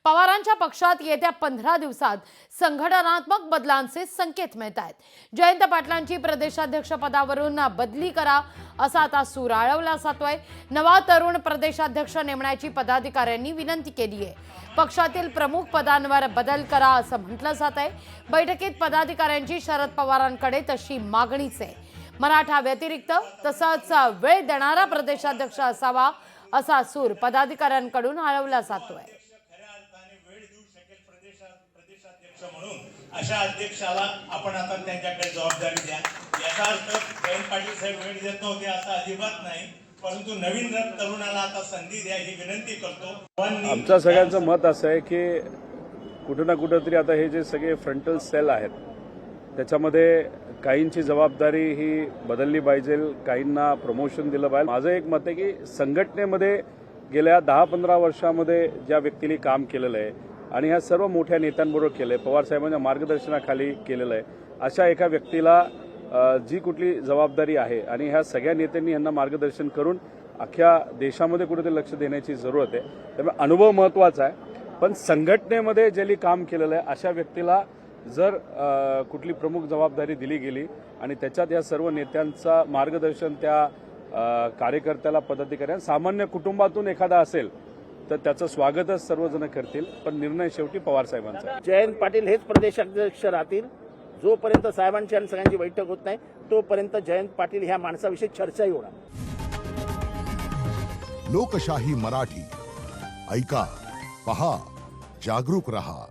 पवारांच्या पक्षात येत्या 15 दिवसात संघटनात्मक बदलांचे संकेत मिळत आहेत। जयंत पाटलांची प्रदेशाध्यक्ष पदावरून बदली करा असा आता सूर आळवला जातोय। नवा तरुण प्रदेशाध्यक्ष नेमण्याची पदाधिकाऱ्यांनी विनंती केली आहे। पक्षातील प्रमुख पदांवर बदल करा असं म्हटलं जात आहे। बैठकीत पदाधिकाऱ्यांची शरद पवारांकडे तशी मागणीच आहे। मराठा व्यतिरिक्त तसंच वेळ देणारा प्रदेशाध्यक्ष असावा असा सूर पदाधिकाऱ्यांकडून आळवला जातोय। म्हणून अशा अध्यक्षाला आपण आता त्यांच्याकडे जबाबदारी द्या। याचा अर्थ जयंत पाटील साहेब वेळ देत नव्हते असं अजिबात नाही, परंतु नवीन तरुणाला आता संधी द्या ही विनंती करतो। आमचं सगळ्यांचं मत असं आहे की कुठे ना कुठेतरी आता हे जे सगळे फ्रंटल सेल आहेत त्याच्यामध्ये काहींची जबाबदारी ही बदलली पाहिजे, काहींना प्रमोशन दिलं पाहिजे। माझं एक मत आहे की संघटनेमध्ये गेल्या 10-15 वर्षामध्ये ज्या व्यक्तीने काम केलेलं आहे आणि ह्या सर्व मोठ्या नेत्यांबरोबर केलंय, पवार साहेबांच्या मार्गदर्शनाखाली केलेलं आहे, अशा एका व्यक्तीला जी कुठली जबाबदारी आहे आणि ह्या सगळ्या नेत्यांनी यांना मार्गदर्शन करून अख्ख्या देशामध्ये कुठेतरी लक्ष देण्याची जरूरत आहे। त्यामुळे अनुभव महत्त्वाचा आहे, पण संघटनेमध्ये ज्यांनी काम केलेलं आहे अशा व्यक्तीला जर कुठली प्रमुख जबाबदारी दिली गेली आणि त्याच्यात या सर्व नेत्यांचा मार्गदर्शन त्या कार्यकर्त्याला पदाधिकाऱ्यांना सामान्य कुटुंबातून एखादा असेल तर त्याचं स्वागतच सर्वजण करतील, पण निर्णय शेवटी पवार साहेबांचा। जयंत पाटील हेच प्रदेशाध्यक्ष राहतील जोपर्यंत साहेबांची आणि सगळ्यांची बैठक होत नाही तोपर्यंत जयंत पाटील ह्या माणसाविषयी चर्चाही होणार। लोकशाही मराठी ऐका, पहा, जागरूक रहा।